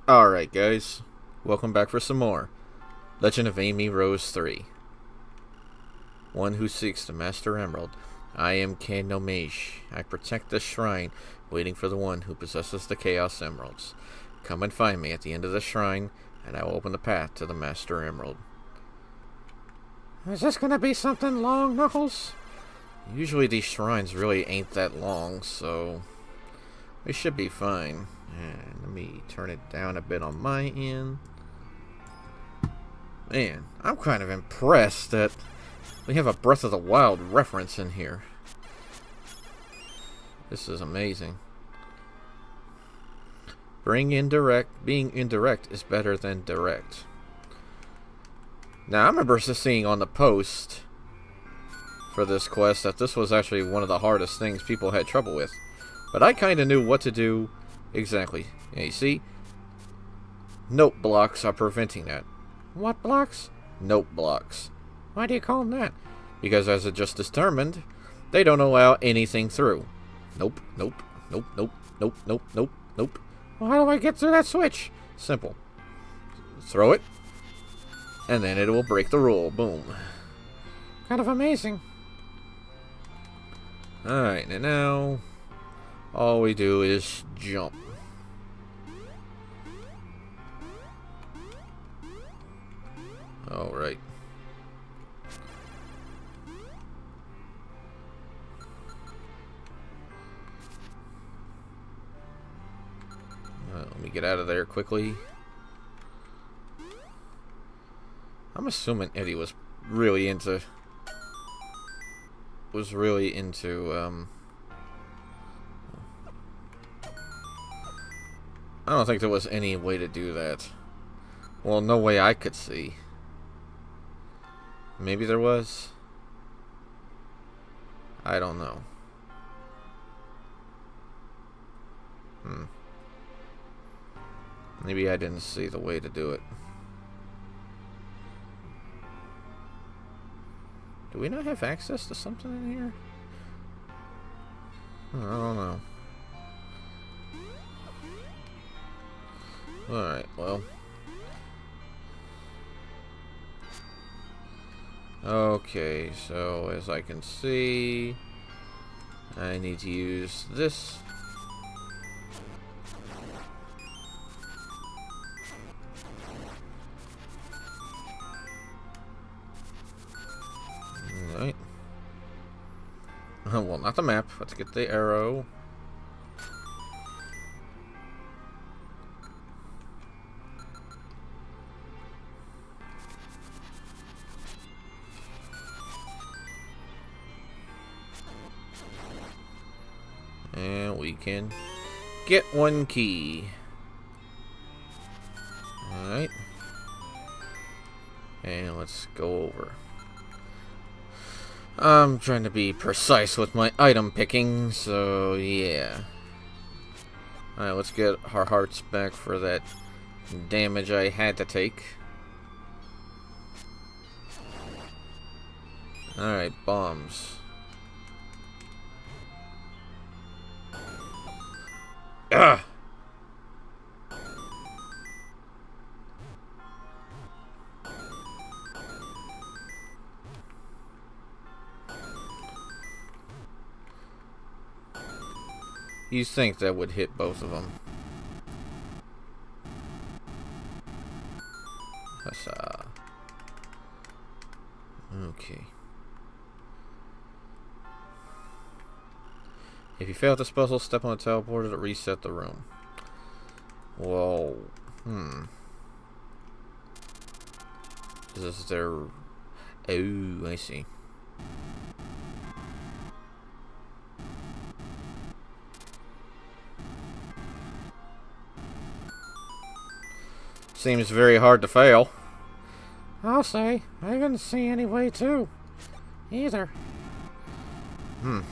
Alright guys, welcome back for some more Legend of Amy Rose 3. One who seeks the Master Emerald. I am Kanomage. I protect the shrine, waiting for the one who possesses the Chaos Emeralds. Come and find me at the end of the shrine, and I will open the path to the Master Emerald. Is this gonna be something long, Knuckles? Usually these shrines really ain't that long, so we should be fine. And let me turn it down a bit on my end. Man, I'm kind of impressed that we have a Breath of the Wild reference in here. This is amazing. Being indirect is better than direct. Now, I remember seeing on the post for this quest that this was actually one of the hardest things people had trouble with. But I kind of knew what to do exactly. Yeah, you see? Note blocks are preventing that. What blocks? Note blocks. Why do you call them that? Because as I just determined, they don't allow anything through. Nope, nope, nope, nope, nope, nope, nope, nope. Well, how do I get through that switch? Simple. Throw it, and then it will break the rule. Boom. Kind of amazing. Alright, and now all we do is jump. Alright. Let me get out of there quickly. I'm assuming Eddie was really into I don't think there was any way to do that. Well, no way I could see. Maybe there was. I don't know. Maybe I didn't see the way to do it. Do we not have access to something in here? I don't know. Alright, well. Okay, so as I can see, I need to use this. Alright. Well, not the map. Let's get the arrow. And we can get one key. Alright. And let's go over. I'm trying to be precise with my item picking, so yeah. Alright, let's get our hearts back for that damage I had to take. Alright, bombs. Ugh! You think that would hit both of them. Okay. If you fail this puzzle, step on the teleporter to reset the room. Well, Is there... Oh, I see. Seems very hard to fail. I'll say, I didn't see any way to. Either. I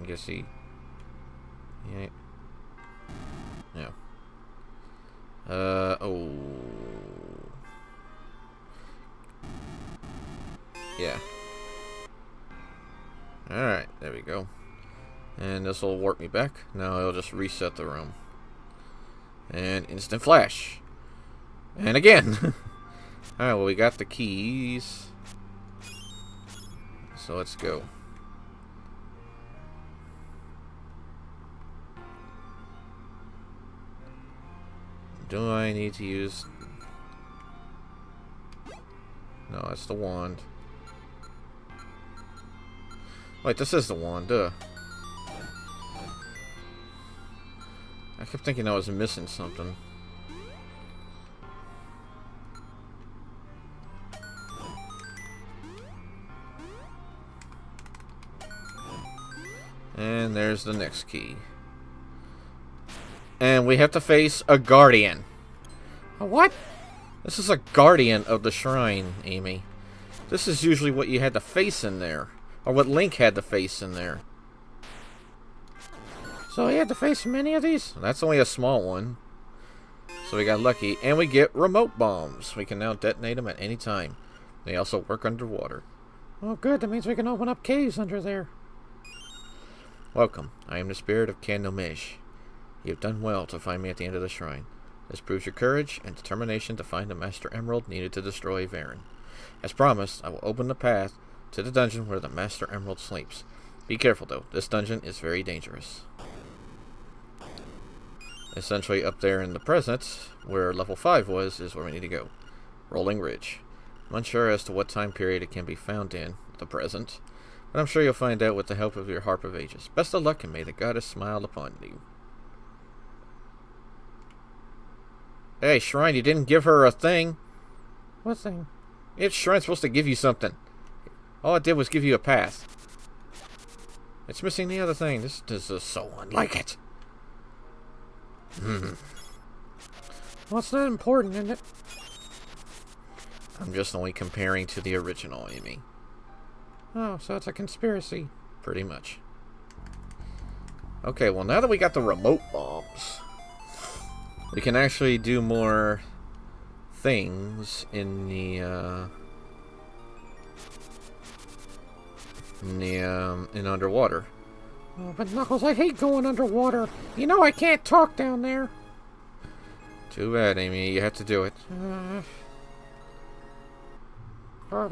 guess he... Yeah. No. Oh. Yeah. Alright, there we go. And this will warp me back. Now it'll just reset the room. And instant flash. And again. Alright, well, we got the keys. So let's go. Do I need to use... No, that's the wand. Wait, this is the wand, duh. I kept thinking I was missing something. And there's the next key. And we have to face a guardian. A what? This is a guardian of the shrine, Amy. This is usually what you had to face in there. Or what Link had to face in there. So he had to face many of these? That's only a small one. So we got lucky. And we get remote bombs. We can now detonate them at any time. They also work underwater. Oh good, that means we can open up caves under there. Welcome. I am the spirit of Candlemesh. You have done well to find me at the end of the shrine. This proves your courage and determination to find the Master Emerald needed to destroy Varen. As promised, I will open the path to the dungeon where the Master Emerald sleeps. Be careful though, this dungeon is very dangerous. Essentially up there in the present, where level 5 was, is where we need to go. Rolling Ridge. I'm unsure as to what time period it can be found in, the present, but I'm sure you'll find out with the help of your Harp of Ages. Best of luck and may the goddess smile upon you. Hey, Shrine, you didn't give her a thing. What thing? It's Shrine's supposed to give you something. All it did was give you a path. It's missing the other thing. This is so unlike it. What's that important in it? I'm just only comparing to the original, Amy. Oh, so it's a conspiracy. Pretty much. Okay, well now that we got the remote bombs, we can actually do more things in the in underwater. Oh, but Knuckles, I hate going underwater. You know I can't talk down there. Too bad, Amy. You have to do it. I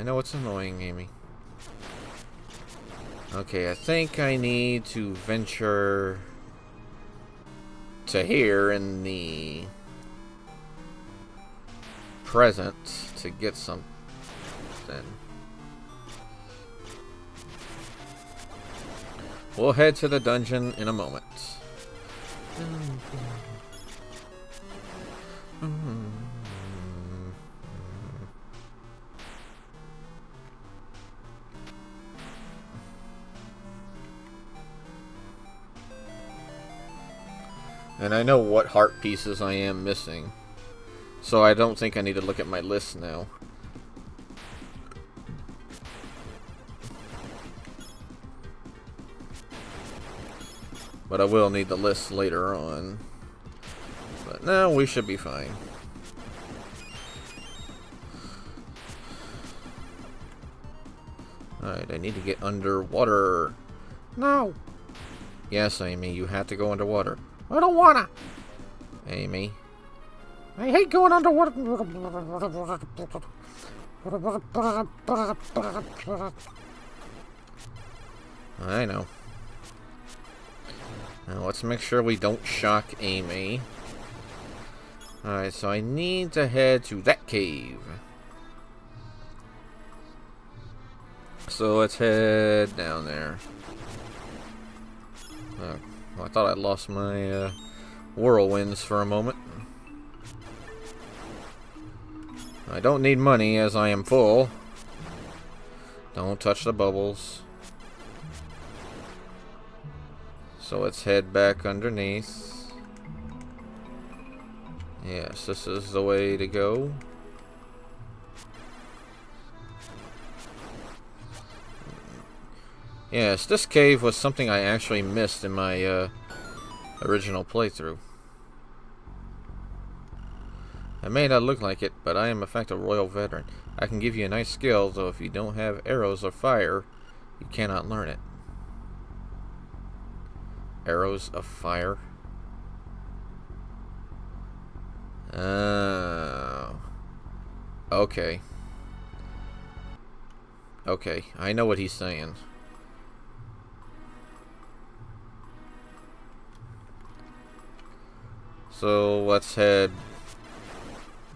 know it's annoying, Amy. Okay, I think I need to venture to here in the present to get something. We'll head to the dungeon in a moment. And I know what heart pieces I am missing, so I don't think I need to look at my list now. But I will need the list later on. But no, we should be fine. Alright, I need to get underwater. No. Yes, Amy, you have to go underwater. I don't wanna. Amy. I hate going underwater. I know. Now let's make sure we don't shock Amy. Alright, so I need to head to that cave. So let's head down there. Oh, well, I thought I lost my whirlwinds for a moment. I don't need money as I am full. Don't touch the bubbles. So let's head back underneath. Yes, this is the way to go. Yes, this cave was something I actually missed in my original playthrough. I may not look like it, but I am in fact a royal veteran. I can give you a nice skill, though if you don't have arrows or fire, you cannot learn it. Arrows of fire? Okay. Okay, I know what he's saying. So let's head.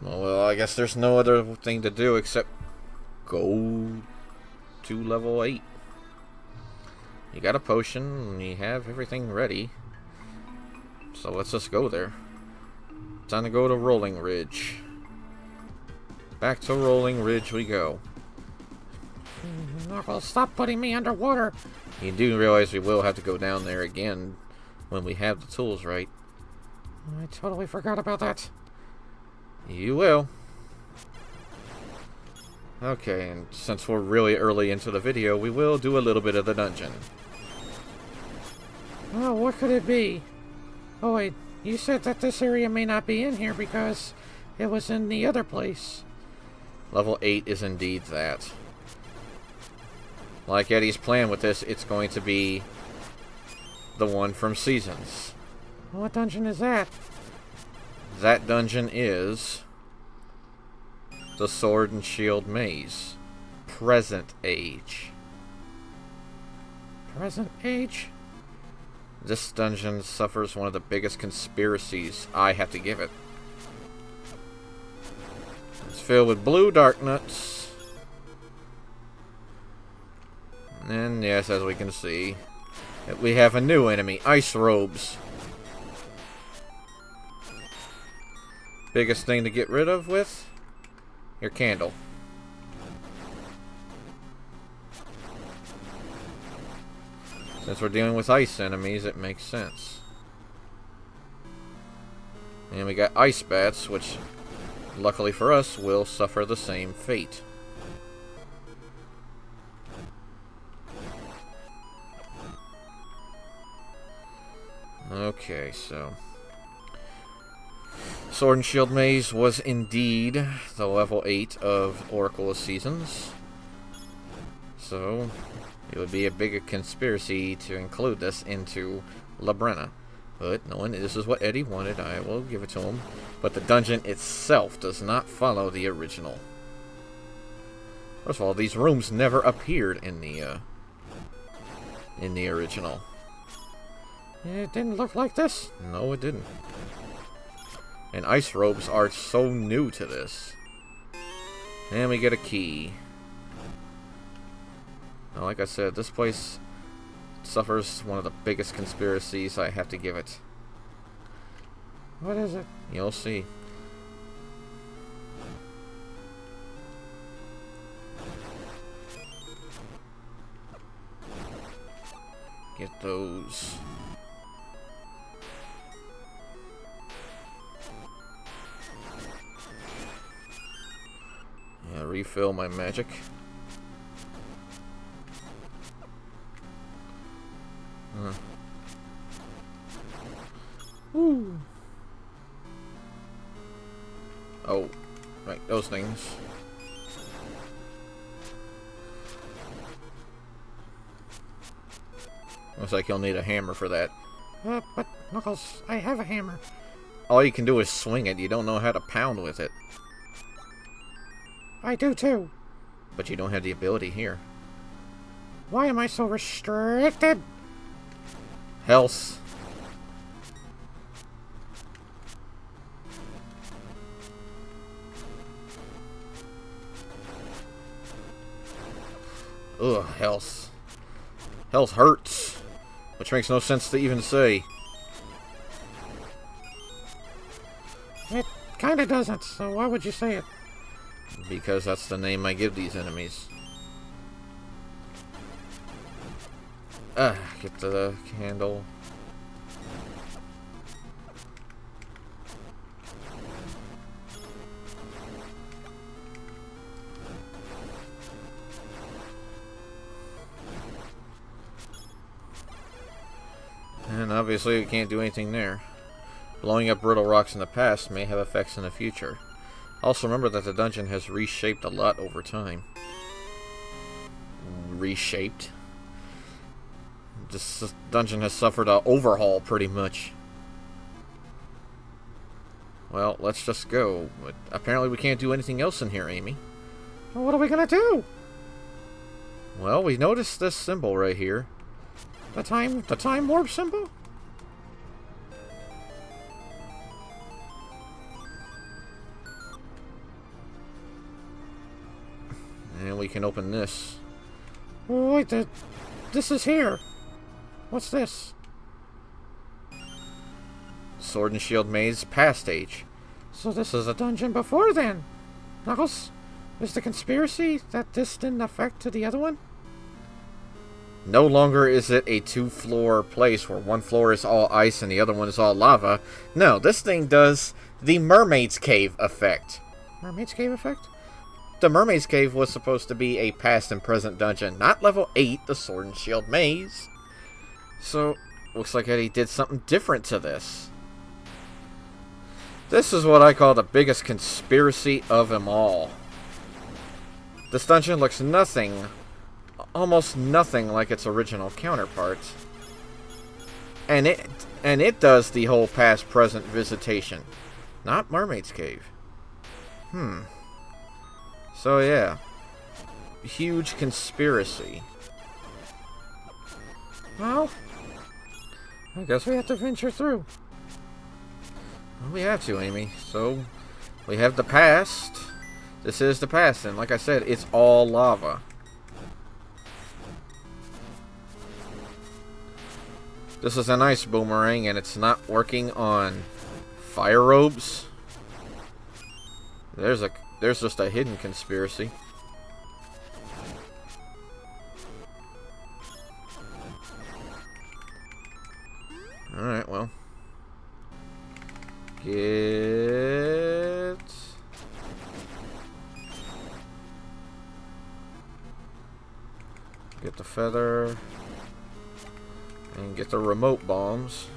Well, I guess there's no other thing to do except go to level 8. You got a potion, and you have everything ready. So let's just go there. Time to go to Rolling Ridge. Back to Rolling Ridge we go. Knuckles, stop putting me underwater. You do realize we will have to go down there again when we have the tools right. I totally forgot about that. You will. Okay, and since we're really early into the video, we will do a little bit of the dungeon. Oh, what could it be? Oh wait, you said that this area may not be in here because it was in the other place. Level 8 is indeed that. Like Eddie's plan with this, it's going to be the one from Seasons. What dungeon is that? That dungeon is the Sword and Shield Maze. Present age. Present age? This dungeon suffers one of the biggest conspiracies I have to give it. It's filled with blue dark nuts. And yes, as we can see, we have a new enemy, Ice Robes. Biggest thing to get rid of with your candle. Since we're dealing with ice enemies, it makes sense. And we got ice bats, which, luckily for us, will suffer the same fate. Okay, so Sword and Shield Maze was indeed the level 8 of Oracle of Seasons. So it would be a bigger conspiracy to include this into Labrena. But knowing this is what Eddie wanted, I will give it to him. But the dungeon itself does not follow the original. First of all, these rooms never appeared in the original. It didn't look like this? No, it didn't. And ice robes are so new to this. And we get a key. Now, like I said, this place suffers one of the biggest conspiracies, I have to give it. What is it? You'll see. Get those. Yeah, refill my magic. Ooh. Oh, right, those things. Looks like you'll need a hammer for that. But Knuckles, I have a hammer. All you can do is swing it. You don't know how to pound with it. I do too. But you don't have the ability here. Why am I so restricted? Health. Ugh, health. Health hurts. Which makes no sense to even say. It kinda doesn't, so why would you say it? Because that's the name I give these enemies. Get the candle. And obviously we can't do anything there. Blowing up brittle rocks in the past may have effects in the future. Also remember that the dungeon has reshaped a lot over time. Reshaped? This dungeon has suffered an overhaul pretty much. Well, let's just go. But apparently we can't do anything else in here, Amy. Well, what are we gonna do? Well, we noticed this symbol right here. The time warp symbol? And we can open this. Oh, wait, this is here. What's this? Sword and Shield Maze Past Stage. So this is a dungeon before then. Knuckles, is the conspiracy that this didn't affect to the other one? No longer is it a two-floor place where one floor is all ice and the other one is all lava. No, this thing does the Mermaid's Cave effect. Mermaid's Cave effect? The Mermaid's Cave was supposed to be a past and present dungeon, not level 8, the Sword and Shield Maze. So, looks like Eddie did something different to this. This is what I call the biggest conspiracy of them all. This dungeon looks almost nothing like its original counterpart. And it does the whole past-present visitation. Not Mermaid's Cave. So yeah. Huge conspiracy. Well, I guess we have to venture through. Well, we have to, Amy. So, we have the past. This is the past, and like I said, it's all lava. This is a nice boomerang, and it's not working on fire robes. There's just a hidden conspiracy. Alright, well. Get the feather. And get the remote bombs.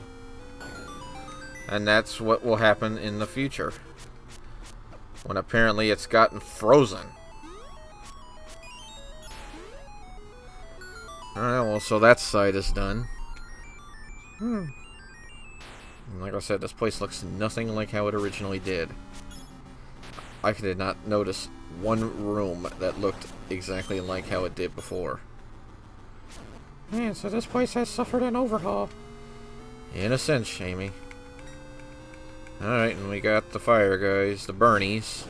And that's what will happen in the future. When apparently it's gotten frozen. Alright, well, so that side is done. And like I said, this place looks nothing like how it originally did. I did not notice one room that looked exactly like how it did before. Man, so this place has suffered an overhaul. In a sense, Amy. Alright, and we got the fire guys, the Bernies.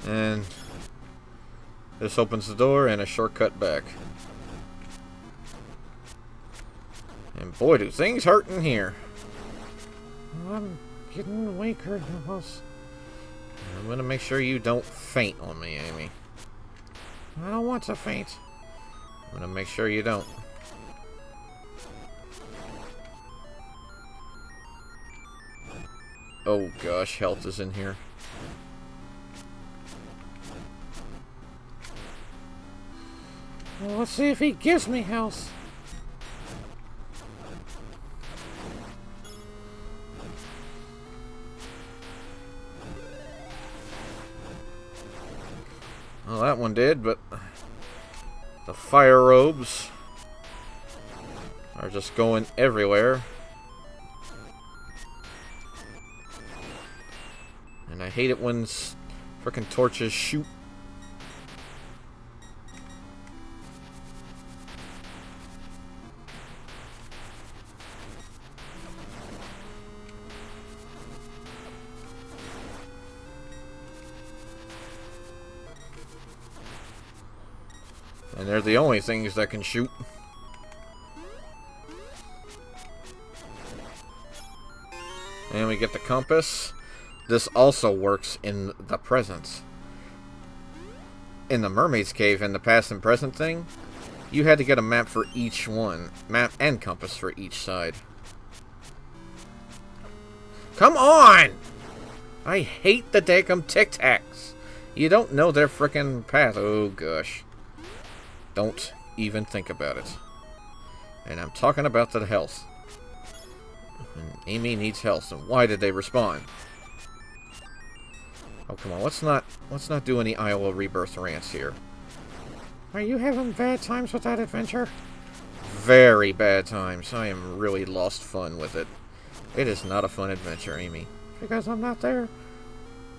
And this opens the door and a shortcut back. And boy, do things hurt in here. I'm getting weaker, Knuckles. I'm gonna make sure you don't faint on me, Amy. I don't want to faint. I'm gonna make sure you don't. Oh gosh, health is in here. Well, let's see if he gives me health. Well, that one did, but the fire robes are just going everywhere. And I hate it when frickin' torches shoot. And they're the only things that can shoot. And we get the compass. This also works in the present. In the Mermaid's Cave and the past and present thing, you had to get a map for each one. Map and compass for each side. Come on! I hate the daggum Tic Tacs. You don't know their frickin' path. Oh gosh. Don't even think about it. And I'm talking about the health. And Amy needs health, and why did they respawn? Oh, come on. Let's not do any Iowa Rebirth rants here. Are you having bad times with that adventure? Very bad times. I am really lost fun with it. It is not a fun adventure, Amy. Because I'm not there.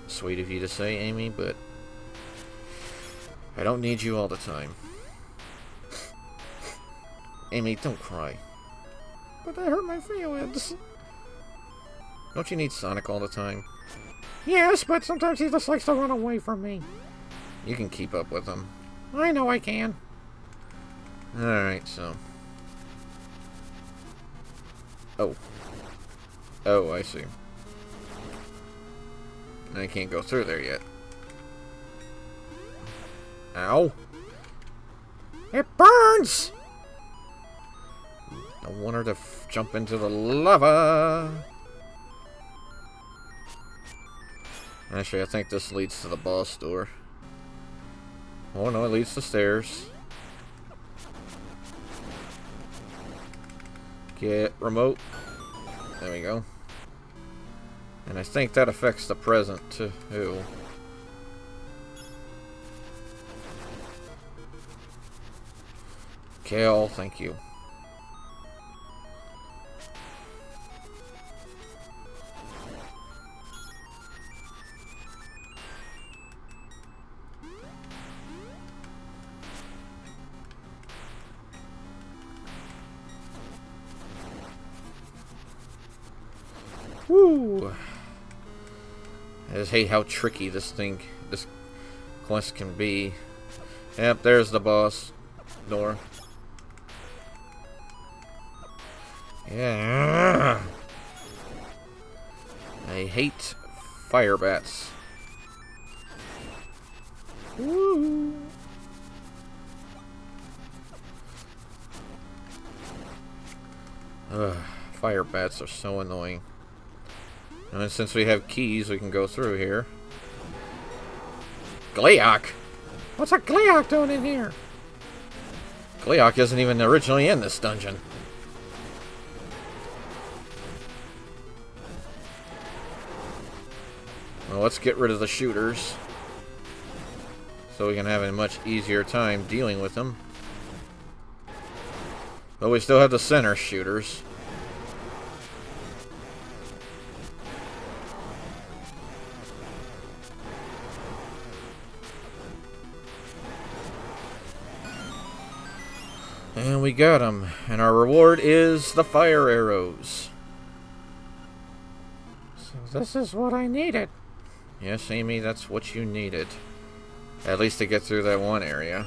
Sweet of you to say, Amy, but I don't need you all the time. Amy, don't cry. But that hurt my feelings. Don't you need Sonic all the time? Yes, but sometimes he just likes to run away from me. You can keep up with him. I know I can. Alright, so. Oh. Oh, I see. I can't go through there yet. Ow. It burns! I want her to jump into the lava. Actually, I think this leads to the boss door. Oh no, it leads to stairs. Get remote. There we go. And I think that affects the present too. Kale, thank you. Woo! I just hate how tricky this quest can be. Yep, there's the boss door. Yeah. I hate fire bats. Woo! Ugh, fire bats are so annoying. And since we have keys, we can go through here. Gleeok! What's a Gleeok doing in here? Gleeok isn't even originally in this dungeon. Well, let's get rid of the shooters, so we can have a much easier time dealing with them. But we still have the center shooters. And we got them. And our reward is the fire arrows. So this is what I needed. Yes, Amy, that's what you needed. At least to get through that one area.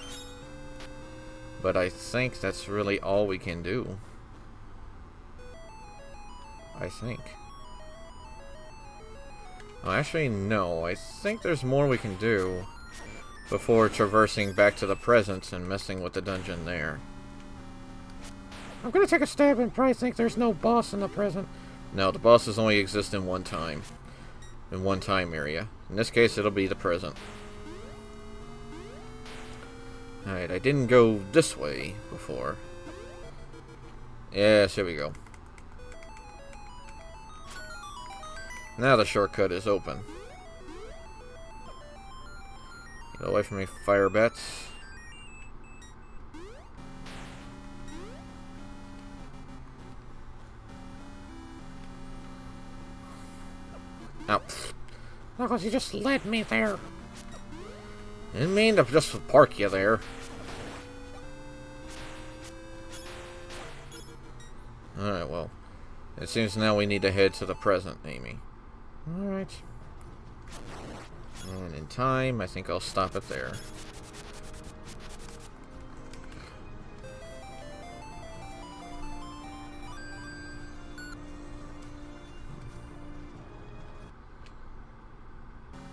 But I think that's really all we can do. I think. Oh, actually, no. I think there's more we can do before traversing back to the present and messing with the dungeon there. I'm gonna take a stab and probably think there's no boss in the present. No, the bosses only exist in one time. In one time area. In this case, it'll be the present. Alright, I didn't go this way before. Yes, here we go. Now the shortcut is open. Get away from me, fire bats. Ow. Knuckles, you just led me there. Didn't mean to just park you there. Alright, well. It seems now we need to head to the present, Amy. Alright. And in time, I think I'll stop it there.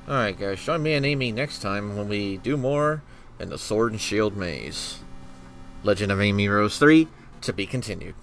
Alright guys, join me and Amy next time when we do more in the Sword and Shield Maze. Legend of Amy Rose 3, to be continued.